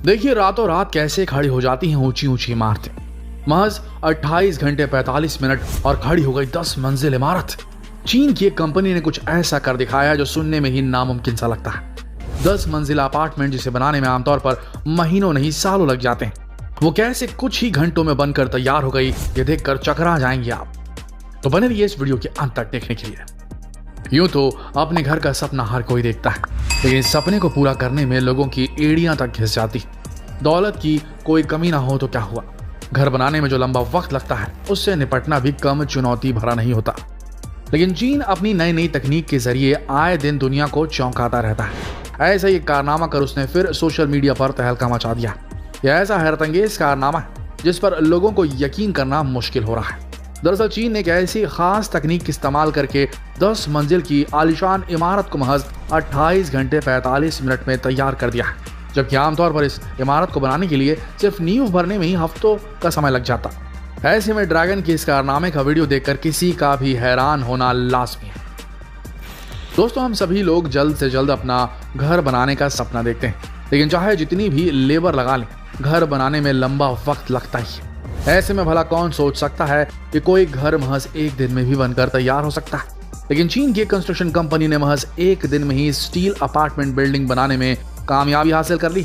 देखिए रातों रात कैसे खड़ी हो जाती हैं ऊंची ऊंची इमारतें। महज 28 घंटे 45 मिनट और खड़ी हो गई 10 मंजिल इमारत। चीन की एक कंपनी ने कुछ ऐसा कर दिखाया जो सुनने में ही नामुमकिन सा लगता है। 10 मंजिला अपार्टमेंट जिसे बनाने में आमतौर पर महीनों नहीं सालों लग जाते हैं, वो कैसे कुछ ही घंटों में बनकर तैयार हो गई, ये देखकर चकरा जाएंगे आप। तो बने रहिए इस वीडियो के अंत तक देखने के लिए। यूं तो अपने घर का सपना हर कोई देखता है, लेकिन इस सपने को पूरा करने में लोगों की एड़ियां तक घिस जाती। दौलत की कोई कमी ना हो तो क्या हुआ, घर बनाने में जो लंबा वक्त लगता है उससे निपटना भी कम चुनौती भरा नहीं होता। लेकिन चीन अपनी नई नई तकनीक के जरिए आए दिन दुनिया को चौंकाता रहता है। ऐसा ही कारनामा कर उसने फिर सोशल मीडिया पर तहलका मचा दिया। यह ऐसा हैरतअंगेज कारनामा है जिस पर लोगों को यकीन करना मुश्किल हो रहा है। दरअसल चीन ने एक ऐसी खास तकनीक इस्तेमाल करके 10 मंजिल की आलीशान इमारत को महज 28 घंटे 45 मिनट में तैयार कर दिया है, जबकि आमतौर पर इस इमारत को बनाने के लिए सिर्फ नींव भरने में ही हफ्तों का समय लग जाता। ऐसे में ड्रैगन के इस कारनामे का वीडियो देखकर किसी का भी हैरान होना लाजमी है। दोस्तों, हम सभी लोग जल्द से जल्द अपना घर बनाने का सपना देखते हैं, लेकिन चाहे जितनी भी लेबर लगा लें, घर बनाने में लंबा वक्त लगता ही है। ऐसे में भला कौन सोच सकता है कि कोई घर महज एक दिन में भी बनकर तैयार हो सकता है। लेकिन चीन की कंस्ट्रक्शन कंपनी ने महज एक दिन में ही स्टील अपार्टमेंट बिल्डिंग बनाने में कामयाबी हासिल कर ली।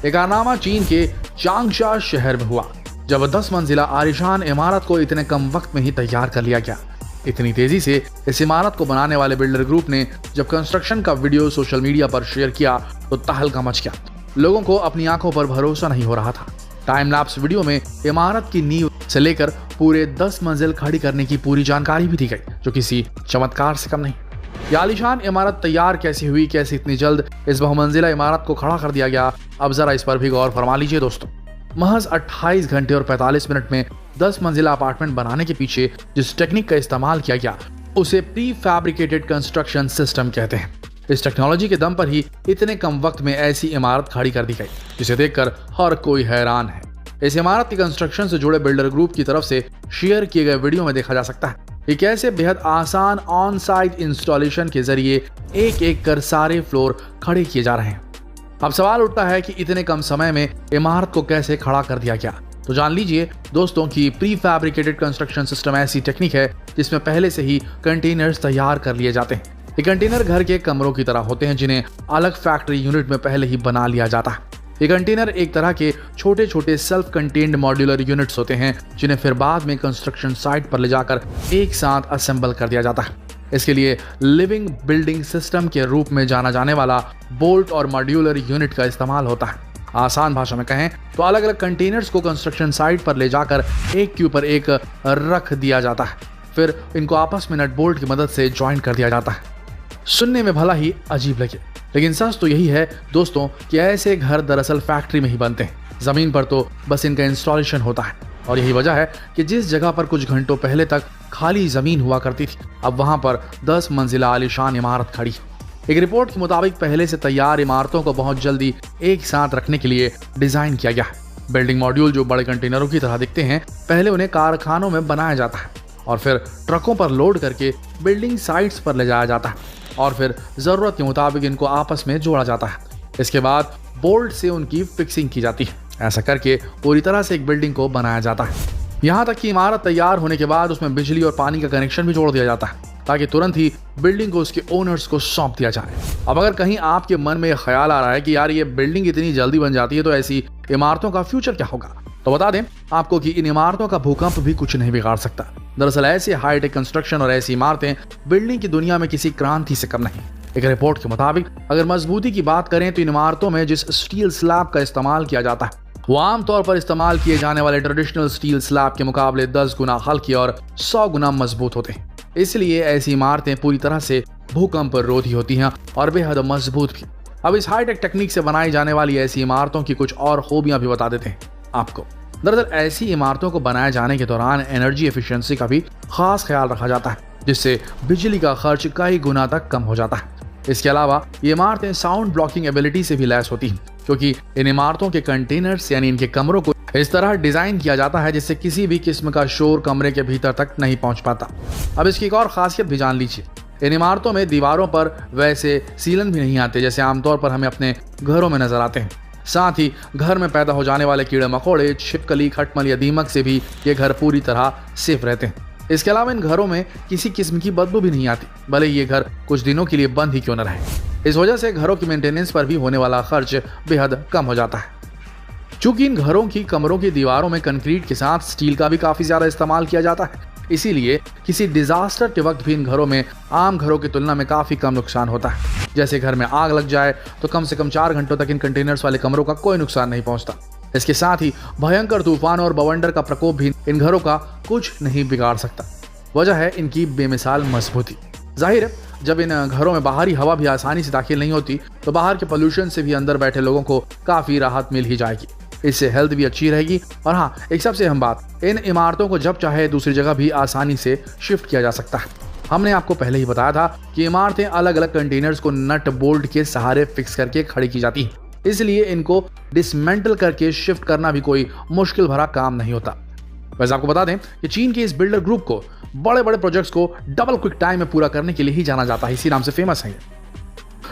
ये कारनामा चीन के चांगशा शहर में हुआ, जब 10 मंजिला आलीशान इमारत को इतने कम वक्त में ही तैयार कर लिया गया। इतनी तेजी से इस इमारत को बनाने वाले बिल्डर ग्रुप ने जब कंस्ट्रक्शन का वीडियो सोशल मीडिया पर शेयर किया तो तहलका मच गया। लोगों को अपनी आंखों पर भरोसा नहीं हो रहा था। टाइम लैप्स वीडियो में इमारत की नींव से लेकर पूरे 10 मंजिल खड़ी करने की पूरी जानकारी भी दी गई, जो किसी चमत्कार से कम नहीं। ये आलीशान इमारत तैयार कैसी हुई, कैसे इतनी जल्द इस बहुमंजिला इमारत को खड़ा कर दिया गया, अब जरा इस पर भी गौर फरमा लीजिए दोस्तों। महज 28 घंटे और 45 मिनट में 10 मंजिला अपार्टमेंट बनाने के पीछे जिस टेक्निक का इस्तेमाल किया गया उसे प्री फैब्रिकेटेड कंस्ट्रक्शन सिस्टम कहते हैं। इस टेक्नोलॉजी के दम पर ही इतने कम वक्त में ऐसी इमारत खड़ी कर दी गई, जिसे देखकर हर कोई हैरान है। इस इमारत की कंस्ट्रक्शन से जुड़े बिल्डर ग्रुप की तरफ से शेयर किए गए वीडियो में देखा जा सकता है कि कैसे बेहद आसान ऑन साइट इंस्टॉलेशन के जरिए एक एक कर सारे फ्लोर खड़े किए जा रहे हैं। अब सवाल उठता है कि इतने कम समय में इमारत को कैसे खड़ा कर दिया गया। तो जान लीजिए दोस्तों कि प्री फैब्रिकेटेड कंस्ट्रक्शन सिस्टम ऐसी टेक्निक है जिसमें पहले से ही कंटेनर्स तैयार कर लिए जाते हैं। ये कंटेनर घर के कमरों की तरह होते हैं, जिन्हें अलग फैक्ट्री यूनिट में पहले ही बना लिया जाता है। ये कंटेनर एक तरह के छोटे छोटे सेल्फ कंटेन्ड मॉड्यूलर यूनिट्स होते हैं, जिन्हें फिर बाद में कंस्ट्रक्शन साइट पर ले जाकर एक साथ असेंबल कर दिया जाता है। इसके लिए लिविंग बिल्डिंग सिस्टम के रूप में जाना जाने वाला बोल्ट और मॉड्यूलर यूनिट का इस्तेमाल होता है। आसान भाषा में कहें तो अलग अलग कंटेनर्स को कंस्ट्रक्शन साइट पर ले जाकर एक के ऊपर एक रख दिया जाता है, फिर इनको आपस में नट बोल्ट की मदद से ज्वाइन कर दिया जाता है। सुनने में भला ही अजीब लगे, लेकिन सच तो यही है दोस्तों कि ऐसे घर दरअसल फैक्ट्री में ही बनते हैं। जमीन पर तो बस इनका इंस्टॉलेशन होता है, और यही वजह है कि जिस जगह पर कुछ घंटों पहले तक खाली जमीन हुआ करती थी, अब वहां पर 10 मंजिला आलीशान इमारत खड़ी है। एक रिपोर्ट के मुताबिक पहले से तैयार इमारतों को बहुत जल्दी एक साथ रखने के लिए डिजाइन किया गया है। बिल्डिंग मॉड्यूल जो बड़े कंटेनरों की तरह दिखते हैं, पहले उन्हें कारखानों में बनाया जाता है और फिर ट्रकों पर लोड करके बिल्डिंग साइट्स पर ले जाया जाता है, और फिर जरूरत के मुताबिक इनको आपस में जोड़ा जाता है। इसके बाद बोल्ट से उनकी फिक्सिंग की जाती है। ऐसा करके पूरी तरह से एक बिल्डिंग को बनाया जाता है। यहाँ तक कि इमारत तैयार होने के बाद उसमें बिजली और पानी का कनेक्शन भी जोड़ दिया जाता है, ताकि तुरंत ही बिल्डिंग को उसके ओनर्स को सौंप दिया जाए। अब अगर कहीं आपके मन में ख्याल आ रहा है कि यार ये बिल्डिंग इतनी जल्दी बन जाती है तो ऐसी इमारतों का फ्यूचर क्या होगा, तो बता दें आपको कि इन इमारतों का भूकंप भी कुछ नहीं बिगाड़ सकता। दरअसल ऐसे हाईटेक कंस्ट्रक्शन और ऐसी इमारतें बिल्डिंग की दुनिया में किसी क्रांति से कम नहीं। एक रिपोर्ट के मुताबिक अगर मजबूती की बात करें तो इन इमारतों में जिस स्टील स्लैब का इस्तेमाल किया जाता है वो आमतौर पर इस्तेमाल किए जाने वाले ट्रेडिशनल स्टील स्लैब के मुकाबले 10 गुना हल्के और 100 गुना मजबूत होते हैं। इसलिए ऐसी इमारतें पूरी तरह से भूकंप रोधी होती हैं और बेहद मजबूत भी। अब इस हाईटेक टेक्निक से बनाई जाने वाली ऐसी इमारतों की कुछ और खूबियां भी बता देते हैं आपको। दरअसल ऐसी इमारतों को बनाए जाने के दौरान एनर्जी एफिशिएंसी का भी खास ख्याल रखा जाता है, जिससे बिजली का खर्च कई गुना तक कम हो जाता है। इसके अलावा ये इमारतें साउंड ब्लॉकिंग एबिलिटी से भी लैस होती हैं, क्योंकि इन इमारतों के कंटेनर्स यानी इनके कमरों को इस तरह डिजाइन किया जाता है जिससे किसी भी किस्म का शोर कमरे के भीतर तक नहीं पहुंच पाता। अब इसकी एक और खासियत भी जान लीजिए। इन इमारतों में दीवारों पर वैसे सीलन भी नहीं आते जैसे आमतौर पर हमें अपने घरों में नजर आते हैं। साथ ही घर में पैदा हो जाने वाले कीड़े मकोड़े, छिपकली, खटमल या दीमक से भी ये घर पूरी तरह सेफ रहते हैं। इसके अलावा इन घरों में किसी किस्म की बदबू भी नहीं आती, भले ये घर कुछ दिनों के लिए बंद ही क्यों न रहे। इस वजह से घरों की मेंटेनेंस पर भी होने वाला खर्च बेहद कम हो जाता है। चूंकि इन घरों की कमरों की दीवारों में कंक्रीट के साथ स्टील का भी काफी ज्यादा इस्तेमाल किया जाता है, इसीलिए किसी डिजास्टर के वक्त भी इन घरों में आम घरों की तुलना में काफी कम नुकसान होता है। जैसे घर में आग लग जाए तो कम से कम 4 घंटों तक इन कंटेनर्स वाले कमरों का कोई नुकसान नहीं पहुंचता। इसके साथ ही भयंकर तूफान और बवंडर का प्रकोप भी इन घरों का कुछ नहीं बिगाड़ सकता। वजह है इनकी बेमिसाल मजबूती। जाहिर है, जब इन घरों में बाहरी हवा भी आसानी से दाखिल नहीं होती तो बाहर के पोल्यूशन से भी अंदर बैठे लोगों को काफी राहत मिल ही जाएगी। इससे हेल्थ भी अच्छी रहेगी। और हाँ, एक सबसे अहम बात, इन इमारतों को जब चाहे दूसरी जगह भी आसानी से शिफ्ट किया जा सकता है। हमने आपको पहले ही बताया था कि इमारतें अलग अलग कंटेनर्स को नट बोल्ट के सहारे फिक्स करके खड़ी की जाती हैं, इसलिए इनको डिसमेंटल करके शिफ्ट करना भी कोई मुश्किल भरा काम नहीं होता। वैसे आपको बता दें कि चीन के इस बिल्डर ग्रुप को बड़े बड़े प्रोजेक्ट्स को डबल क्विक टाइम में पूरा करने के लिए ही जाना जाता है, इसी नाम से फेमस है।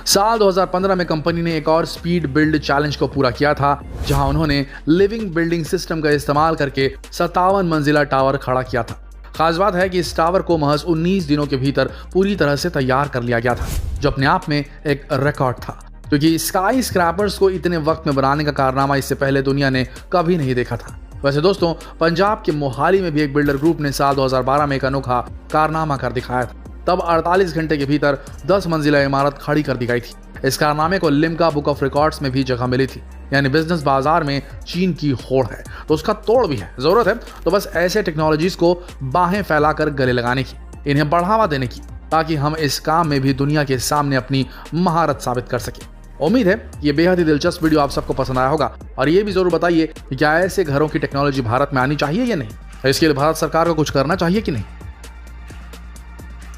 साल 2015 में कंपनी ने एक और स्पीड बिल्ड चैलेंज को पूरा किया था, जहां उन्होंने लिविंग बिल्डिंग सिस्टम का इस्तेमाल करके 57 मंजिला टावर खड़ा किया था। खास बात है कि इस टावर को महज 19 दिनों के भीतर पूरी तरह से तैयार कर लिया गया था, जो अपने आप में एक रिकॉर्ड था, क्योंकि स्काई स्क्रैपर्स को इतने वक्त में बनाने का कारनामा इससे पहले दुनिया ने कभी नहीं देखा था। वैसे दोस्तों, पंजाब के मोहाली में भी एक बिल्डर ग्रुप ने साल 2012 में एक अनोखा कारनामा कर दिखाया था। तब 48 घंटे के भीतर 10 मंजिला इमारत खड़ी कर दी गई थी। इस कारनामे को लिम्का बुक ऑफ रिकॉर्ड्स में भी जगह मिली थी। यानी बिजनेस बाजार में चीन की होड़ है तो उसका तोड़ भी है। जरूरत है तो बस ऐसे टेक्नोलॉजीज को बाहें फैलाकर गले लगाने की, इन्हें बढ़ावा देने की, ताकि हम इस काम में भी दुनिया के सामने अपनी महारत साबित कर सके। उम्मीद है ये बेहद ही दिलचस्प वीडियो आप सबको पसंद आया होगा, और ये भी जरूर बताइए कि क्या ऐसे घरों की टेक्नोलॉजी भारत में आनी चाहिए या नहीं। इसके लिए भारत सरकार को कुछ करना चाहिए कि नहीं,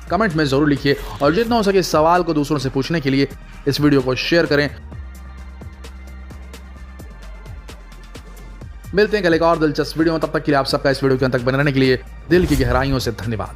कमेंट में जरूर लिखिए। और जितना हो सके इस सवाल को दूसरों से पूछने के लिए इस वीडियो को शेयर करें। मिलते हैं कल एक और दिलचस्प वीडियो में, तब तक के लिए आप सबका इस वीडियो के अंत तक बने रहने के लिए दिल की गहराइयों से धन्यवाद।